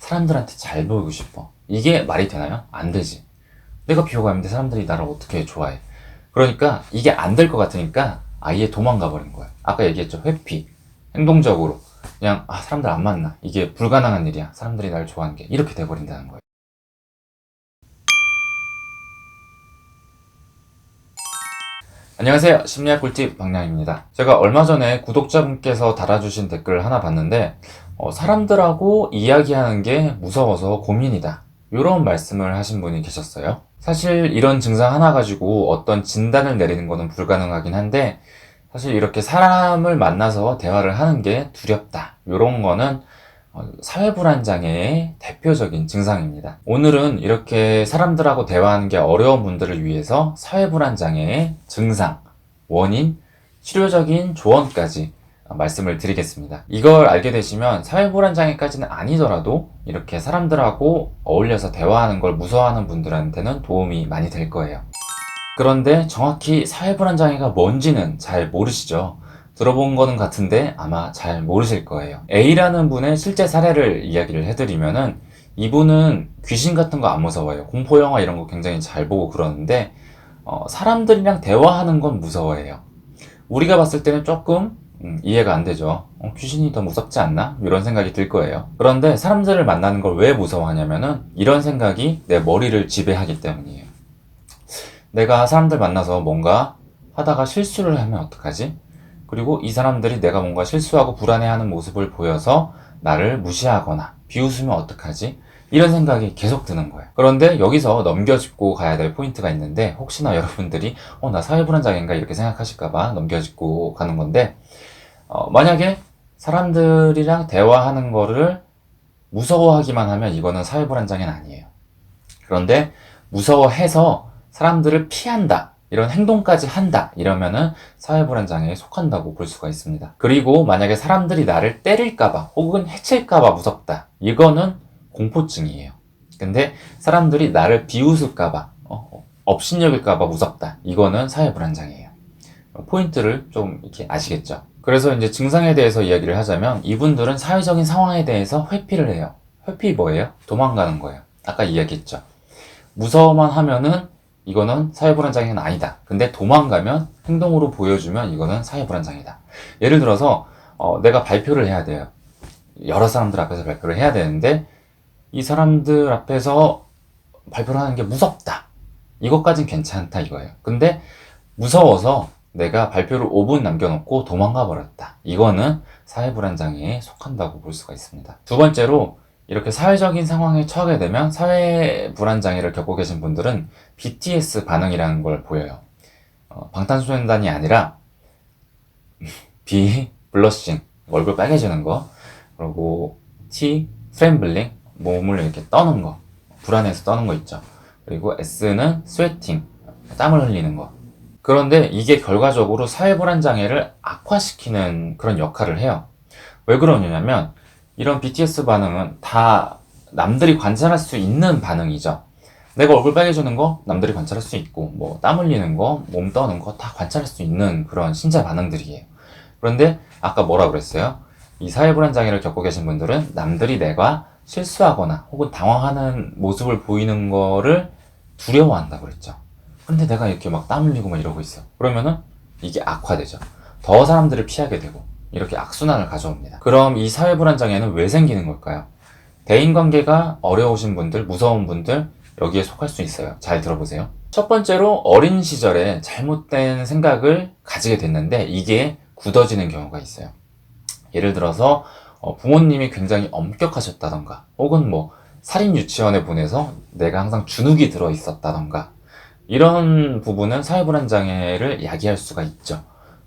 사람들한테 잘 보이고 싶어. 이게 말이 되나요? 안 되지. 내가 비호감인데 사람들이 나를 어떻게 좋아해? 그러니까 이게 안 될 것 같으니까 아예 도망가 버린 거예요. 아까 얘기했죠. 회피. 행동적으로. 그냥, 사람들 안 만나. 이게 불가능한 일이야. 사람들이 날 좋아하는 게. 이렇게 돼버린다는 거예요. 안녕하세요. 심리학 꿀팁 박량입니다. 제가 얼마 전에 구독자분께서 달아주신 댓글을 하나 봤는데, 사람들하고 이야기하는 게 무서워서 고민이다. 이런 말씀을 하신 분이 계셨어요. 사실 이런 증상 하나 가지고 어떤 진단을 내리는 거는 불가능하긴 한데, 사실 이렇게 사람을 만나서 대화를 하는 게 두렵다. 이런 거는 사회불안장애의 대표적인 증상입니다. 오늘은 이렇게 사람들하고 대화하는 게 어려운 분들을 위해서 사회불안장애의 증상, 원인, 치료적인 조언까지 말씀을 드리겠습니다. 이걸 알게 되시면 사회불안장애까지는 아니더라도 이렇게 사람들하고 어울려서 대화하는 걸 무서워하는 분들한테는 도움이 많이 될 거예요. 그런데 정확히 사회불안장애가 뭔지는 잘 모르시죠? 들어본 거는 같은데 아마 잘 모르실 거예요. A라는 분의 실제 사례를 이야기를 해드리면은 이분은 귀신 같은 거 안 무서워해요. 공포영화 이런 거 굉장히 잘 보고 그러는데 사람들이랑 대화하는 건 무서워해요. 우리가 봤을 때는 조금 이해가 안 되죠. 귀신이 더 무섭지 않나? 이런 생각이 들 거예요. 그런데 사람들을 만나는 걸 왜 무서워하냐면은 이런 생각이 내 머리를 지배하기 때문이에요. 내가 사람들 만나서 뭔가 하다가 실수를 하면 어떡하지? 그리고 이 사람들이 내가 뭔가 실수하고 불안해하는 모습을 보여서 나를 무시하거나 비웃으면 어떡하지? 이런 생각이 계속 드는 거예요. 그런데 여기서 넘겨짚고 가야 될 포인트가 있는데 혹시나 여러분들이 나 사회불안장애인가 이렇게 생각하실까봐 넘겨짚고 가는 건데 만약에 사람들이랑 대화하는 거를 무서워하기만 하면 이거는 사회불안장애는 아니에요. 그런데 무서워해서 사람들을 피한다. 이런 행동까지 한다. 이러면은 사회불안장애에 속한다고 볼 수가 있습니다. 그리고 만약에 사람들이 나를 때릴까봐 혹은 해칠까봐 무섭다. 이거는 공포증이에요. 근데 사람들이 나를 비웃을까봐, 업신여길까봐 무섭다. 이거는 사회불안장애예요. 포인트를 좀 이렇게 아시겠죠? 그래서 이제 증상에 대해서 이야기를 하자면 이분들은 사회적인 상황에 대해서 회피를 해요. 회피 뭐예요? 도망가는 거예요. 아까 이야기했죠. 무서워만 하면은 이거는 사회불안장애는 아니다. 근데 도망가면 행동으로 보여주면 이거는 사회불안장애다. 예를 들어서 내가 발표를 해야 돼요. 여러 사람들 앞에서 발표를 해야 되는데 이 사람들 앞에서 발표를 하는 게 무섭다. 이것까진 괜찮다 이거예요. 근데 무서워서 내가 발표를 5분 남겨놓고 도망가 버렸다. 이거는 사회불안장애에 속한다고 볼 수가 있습니다. 두 번째로 이렇게 사회적인 상황에 처하게 되면 사회불안장애를 겪고 계신 분들은 BTS 반응이라는 걸 보여요. 방탄소년단이 아니라 B, 블러싱, 얼굴 빨개지는 거, 그리고 T, 트렘블링, 몸을 이렇게 떠는 거, 불안해서 떠는 거 있죠. 그리고 S는 스웨팅, 땀을 흘리는 거. 그런데 이게 결과적으로 사회불안장애를 악화시키는 그런 역할을 해요. 왜 그러냐면 이런 BTS 반응은 다 남들이 관찰할 수 있는 반응이죠. 내가 얼굴 빨개지는 거 남들이 관찰할 수 있고 뭐 땀 흘리는 거, 몸 떠는 거 다 관찰할 수 있는 그런 신체 반응들이에요. 그런데 아까 뭐라 그랬어요? 이 사회불안장애를 겪고 계신 분들은 남들이 내가 실수하거나 혹은 당황하는 모습을 보이는 거를 두려워한다고 그랬죠. 근데 내가 이렇게 막 땀 흘리고 막 이러고 있어. 그러면은 이게 악화되죠. 더 사람들을 피하게 되고 이렇게 악순환을 가져옵니다. 그럼 이 사회불안장애는 왜 생기는 걸까요? 대인관계가 어려우신 분들, 무서운 분들 여기에 속할 수 있어요. 잘 들어보세요. 첫 번째로 어린 시절에 잘못된 생각을 가지게 됐는데 이게 굳어지는 경우가 있어요. 예를 들어서 부모님이 굉장히 엄격하셨다던가 혹은 뭐 살인 유치원에 보내서 내가 항상 주눅이 들어 있었다던가 이런 부분은 사회불안장애를 야기할 수가 있죠.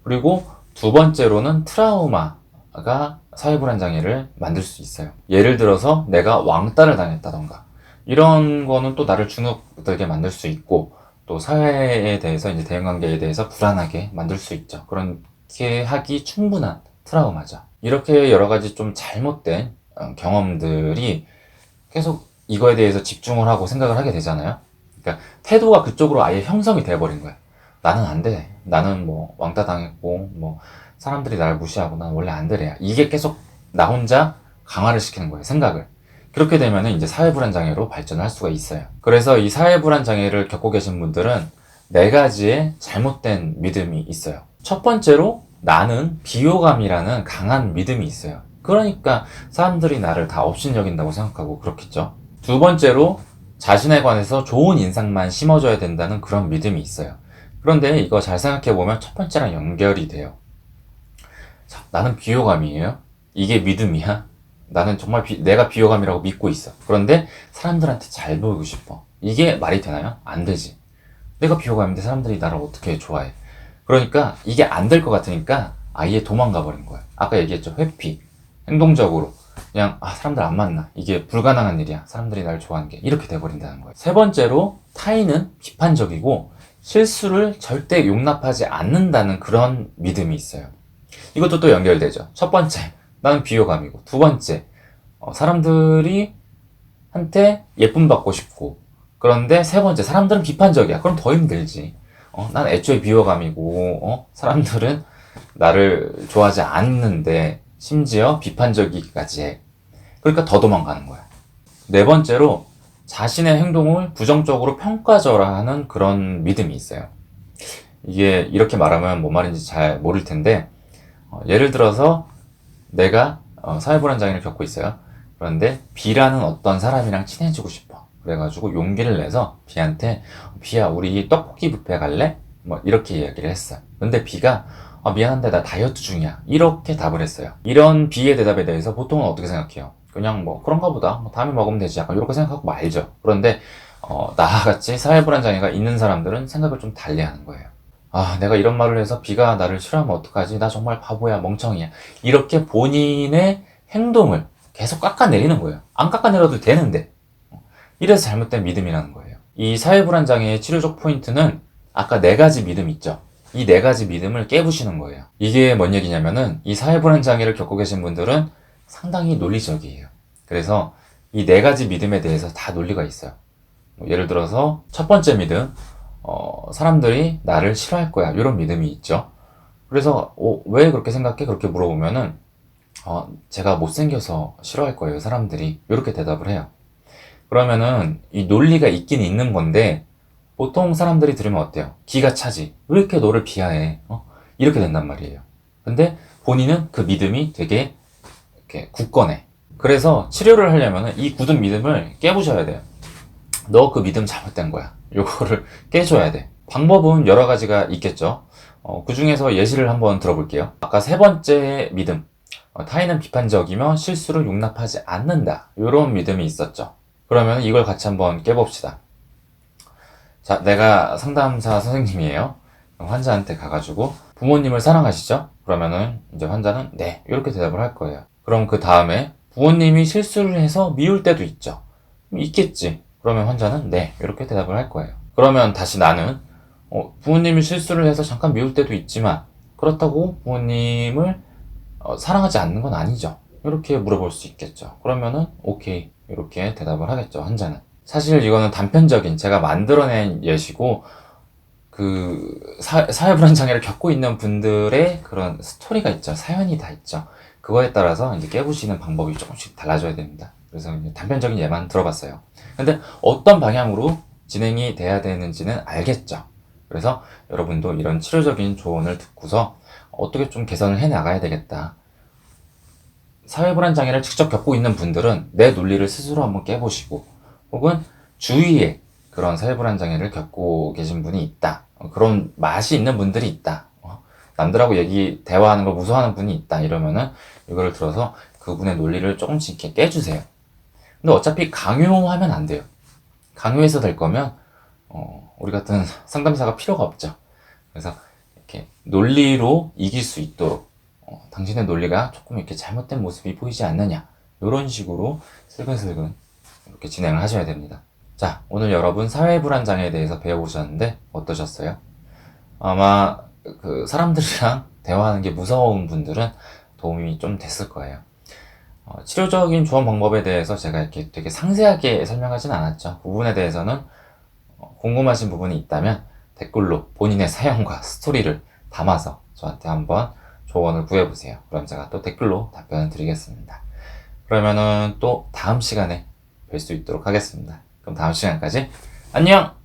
그리고 두 번째로는 트라우마가 사회불안장애를 만들 수 있어요. 예를 들어서 내가 왕따를 당했다던가 이런 거는 또 나를 주눅들게 만들 수 있고 또 사회에 대해서 이제 대인관계에 대해서 불안하게 만들 수 있죠. 그렇게 하기 충분한 트라우마죠. 이렇게 여러 가지 좀 잘못된 경험들이 계속 이거에 대해서 집중을 하고 생각을 하게 되잖아요. 그러니까 태도가 그쪽으로 아예 형성이 돼버린 거야. 나는 안 돼. 나는 뭐 왕따 당했고 뭐 사람들이 나를 무시하고 난 원래 안 되래야. 이게 계속 나 혼자 강화를 시키는 거예요. 생각을. 그렇게 되면은 이제 사회불안장애로 발전할 수가 있어요. 그래서 이 사회불안장애를 겪고 계신 분들은 네 가지의 잘못된 믿음이 있어요. 첫 번째로 나는 비호감이라는 강한 믿음이 있어요. 그러니까 사람들이 나를 다 업신여긴다고 생각하고 그렇겠죠. 두 번째로 자신에 관해서 좋은 인상만 심어줘야 된다는 그런 믿음이 있어요. 그런데 이거 잘 생각해보면 첫 번째랑 연결이 돼요. 자, 나는 비호감이에요? 이게 믿음이야? 나는 정말 내가 비호감이라고 믿고 있어. 그런데 사람들한테 잘 보이고 싶어. 이게 말이 되나요? 안 되지. 내가 비호감인데 사람들이 나를 어떻게 좋아해? 그러니까 이게 안 될 것 같으니까 아예 도망가 버린 거예요. 아까 얘기했죠. 회피. 행동적으로. 그냥 사람들 안 만나. 이게 불가능한 일이야. 사람들이 날 좋아하는 게. 이렇게 돼버린다는 거예요. 세 번째로 타인은 비판적이고 실수를 절대 용납하지 않는다는 그런 믿음이 있어요. 이것도 또 연결되죠. 첫 번째, 나는 비호감이고. 두 번째, 사람들이 한테 예쁨 받고 싶고. 그런데 세 번째, 사람들은 비판적이야. 그럼 더 힘들지. 난 애초에 비호감이고, 사람들은 나를 좋아하지 않는데, 심지어 비판적이기까지 해. 그러니까 더 도망가는 거야. 네 번째로, 자신의 행동을 부정적으로 평가절하하는 그런 믿음이 있어요. 이게 이렇게 말하면 뭔 말인지 잘 모를 텐데, 예를 들어서 내가 사회불안장애를 겪고 있어요. 그런데 B라는 어떤 사람이랑 친해지고 싶어. 그래가지고 용기를 내서 B한테 B야 우리 떡볶이 뷔페 갈래? 뭐 이렇게 이야기를 했어. 근데 B가 미안한데 나 다이어트 중이야. 이렇게 답을 했어요. 이런 B의 대답에 대해서 보통은 어떻게 생각해요? 그냥 뭐 그런가 보다. 뭐 다음에 먹으면 되지. 약간 이렇게 생각하고 말죠. 그런데 나같이 사회불안장애가 있는 사람들은 생각을 좀 달리하는 거예요. 내가 이런 말을 해서 B가 나를 싫어하면 어떡하지? 나 정말 바보야, 멍청이야. 이렇게 본인의 행동을 계속 깎아내리는 거예요. 안 깎아내려도 되는데. 이래서 잘못된 믿음이라는 거예요. 이 사회불안장애의 치료적 포인트는 아까 네 가지 믿음 있죠? 이 네 가지 믿음을 깨부시는 거예요. 이게 뭔 얘기냐면은 이 사회불안장애를 겪고 계신 분들은 상당히 논리적이에요. 그래서 이 네 가지 믿음에 대해서 다 논리가 있어요. 예를 들어서 첫 번째 믿음, 사람들이 나를 싫어할 거야. 이런 믿음이 있죠. 그래서 왜 그렇게 생각해? 그렇게 물어보면은 제가 못생겨서 싫어할 거예요. 사람들이. 이렇게 대답을 해요. 그러면은 이 논리가 있긴 있는 건데 보통 사람들이 들으면 어때요? 기가 차지. 왜 이렇게 너를 비하해? 이렇게 된단 말이에요. 근데 본인은 그 믿음이 되게 이렇게 굳건해. 그래서 치료를 하려면은 이 굳은 믿음을 깨부셔야 돼요. 너 그 믿음 잘못된 거야. 요거를 깨줘야 돼. 방법은 여러 가지가 있겠죠. 그 중에서 예시를 한번 들어볼게요. 아까 세 번째 믿음. 타인은 비판적이며 실수를 용납하지 않는다. 이런 믿음이 있었죠. 그러면 이걸 같이 한번 깨봅시다. 자, 내가 상담사 선생님이에요. 환자한테 가가지고 부모님을 사랑하시죠? 그러면은 이제 환자는 네, 이렇게 대답을 할 거예요. 그럼 그 다음에 부모님이 실수를 해서 미울 때도 있죠. 있겠지. 그러면 환자는 네, 이렇게 대답을 할 거예요. 그러면 다시 나는 부모님이 실수를 해서 잠깐 미울 때도 있지만 그렇다고 부모님을 사랑하지 않는 건 아니죠. 이렇게 물어볼 수 있겠죠. 그러면은 오케이 이렇게 대답을 하겠죠. 환자는. 사실 이거는 단편적인 제가 만들어낸 예시고 그 사회불안장애를 겪고 있는 분들의 그런 스토리가 있죠. 사연이 다 있죠. 그거에 따라서 이제 깨부시는 방법이 조금씩 달라져야 됩니다. 그래서 이제 단편적인 예만 들어봤어요. 근데 어떤 방향으로 진행이 돼야 되는지는 알겠죠. 그래서 여러분도 이런 치료적인 조언을 듣고서 어떻게 좀 개선을 해 나가야 되겠다. 사회불안장애를 직접 겪고 있는 분들은 내 논리를 스스로 한번 깨보시고 혹은 주위에 그런 사회불안장애를 겪고 계신 분이 있다. 그런 맛이 있는 분들이 있다. 남들하고 대화하는 걸 무서워하는 분이 있다. 이러면은 이거를 들어서 그분의 논리를 조금씩 이렇게 깨주세요. 근데 어차피 강요하면 안 돼요. 강요해서 될 거면 우리 같은 상담사가 필요가 없죠. 그래서 이렇게 논리로 이길 수 있도록 당신의 논리가 조금 이렇게 잘못된 모습이 보이지 않느냐 이런 식으로 슬근슬근 이렇게 진행을 하셔야 됩니다. 자, 오늘 여러분 사회불안장애에 대해서 배워보셨는데 어떠셨어요? 아마 그 사람들이랑 대화하는 게 무서운 분들은 도움이 좀 됐을 거예요. 치료적인 조언 방법에 대해서 제가 이렇게 되게 상세하게 설명하진 않았죠. 그 부분에 대해서는 궁금하신 부분이 있다면 댓글로 본인의 사연과 스토리를 담아서 저한테 한번 조언을 구해보세요. 그럼 제가 또 댓글로 답변을 드리겠습니다. 그러면은 또 다음 시간에 뵐 수 있도록 하겠습니다. 그럼 다음 시간까지 안녕!